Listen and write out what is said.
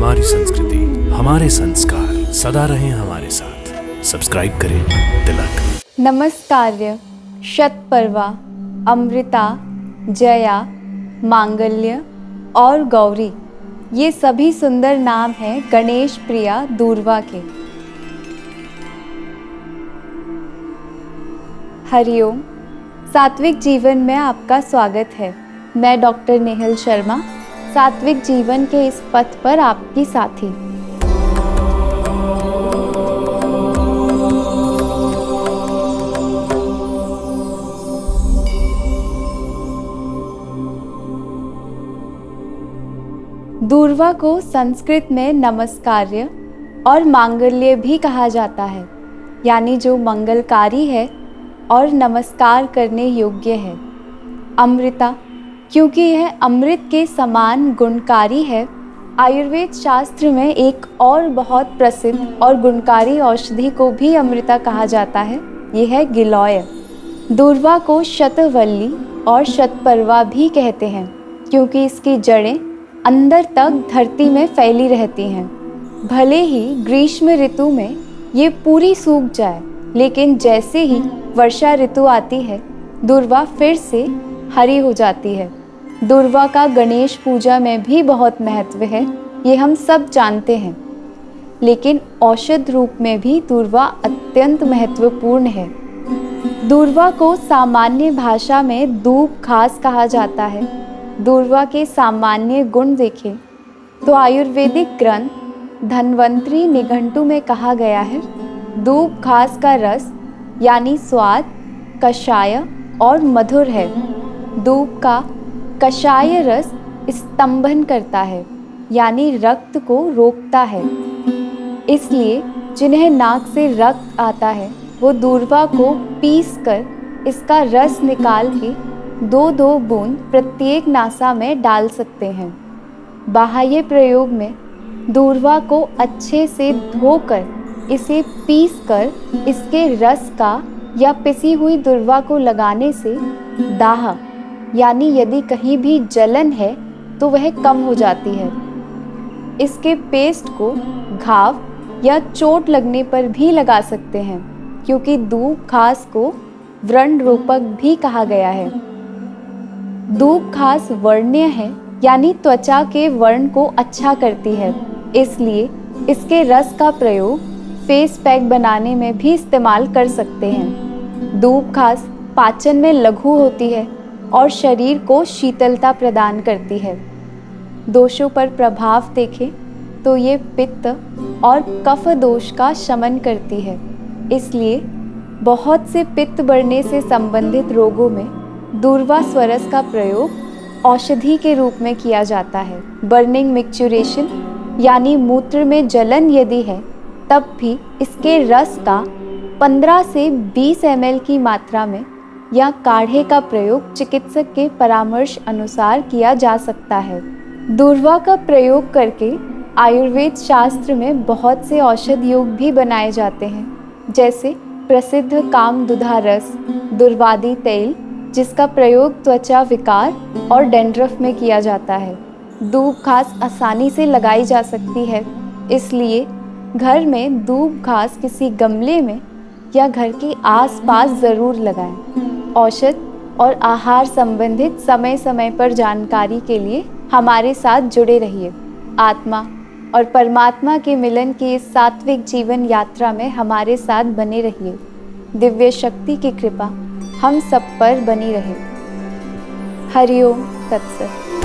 हमारी संस्कृति, हमारे संस्कार सदा रहें हमारे साथ। सब्सक्राइब करें तिलक। नमस्कार्य, शतपर्वा, अमृता, जया, मांगल्य और गौरी, ये सभी सुंदर नाम हैं गणेश प्रिया दूर्वा के। हरिओम। सात्विक जीवन में आपका स्वागत है। मैं डॉक्टर नेहल शर्मा, सात्विक जीवन के इस पथ पर आपकी साथी। दूर्वा को संस्कृत में नमस्कार्य और मांगल्य भी कहा जाता है, यानी जो मंगलकारी है और नमस्कार करने योग्य है। अमृता, क्योंकि यह अमृत के समान गुणकारी है। आयुर्वेद शास्त्र में एक और बहुत प्रसिद्ध और गुणकारी औषधि को भी अमृता कहा जाता है, यह है गिलोय। दूर्वा को शतवल्ली और शतपर्वा भी कहते हैं, क्योंकि इसकी जड़ें अंदर तक धरती में फैली रहती हैं। भले ही ग्रीष्म ऋतु में ये पूरी सूख जाए, लेकिन जैसे ही वर्षा ऋतु आती है, दूर्वा फिर से हरी हो जाती है। दूर्वा का गणेश पूजा में भी बहुत महत्व है, ये हम सब जानते हैं। लेकिन औषध रूप में भी दूर्वा अत्यंत महत्वपूर्ण है। दूर्वा को सामान्य भाषा में दूब घास कहा जाता है। दूर्वा के सामान्य गुण देखें तो आयुर्वेदिक ग्रंथ धन्वंतरी निघंटु में कहा गया है, दूब घास का रस यानी स्वाद कषाय और मधुर है। दूब का कषाय रस स्तंभन करता है, यानी रक्त को रोकता है। इसलिए जिन्हें नाक से रक्त आता है वो दूर्वा को पीसकर इसका रस निकाल के 2-2 बूंद प्रत्येक नासा में डाल सकते हैं। बाह्य प्रयोग में दूर्वा को अच्छे से धोकर इसे पीसकर इसके रस का या पिसी हुई दूर्वा को लगाने से दाह यानी यदि कहीं भी जलन है तो वह कम हो जाती है। इसके पेस्ट को घाव या चोट लगने पर भी लगा सकते हैं, क्योंकि दूब घास को व्रण रोपक भी कहा गया है। दूब घास वर्ण्य है, यानी त्वचा के वर्ण को अच्छा करती है, इसलिए इसके रस का प्रयोग फेस पैक बनाने में भी इस्तेमाल कर सकते हैं। दूब घास पाचन में लघु होती है और शरीर को शीतलता प्रदान करती है। दोषों पर प्रभाव देखें तो ये पित्त और कफ दोष का शमन करती है, इसलिए बहुत से पित्त बढ़ने से संबंधित रोगों में दूर्वा स्वरस का प्रयोग औषधि के रूप में किया जाता है। बर्निंग मिक्सचुरेशन यानी मूत्र में जलन यदि है, तब भी इसके रस का 15 से 20 ml की मात्रा में या काढ़े का प्रयोग चिकित्सक के परामर्श अनुसार किया जा सकता है। दूर्वा का प्रयोग करके आयुर्वेद शास्त्र में बहुत से औषध योग भी बनाए जाते हैं, जैसे प्रसिद्ध कामदुधा रस, दुर्वादी तेल, जिसका प्रयोग त्वचा विकार और डैंड्रफ में किया जाता है। दूब घास आसानी से लगाई जा सकती है, इसलिए घर में दूब घास किसी गमले में या घर के आसपास ज़रूर लगाएं। औषध और आहार संबंधित समय समय पर जानकारी के लिए हमारे साथ जुड़े रहिए। आत्मा और परमात्मा के मिलन की इस सात्विक जीवन यात्रा में हमारे साथ बने रहिए। दिव्य शक्ति की कृपा हम सब पर बनी रहे। हरिओम तत्सत।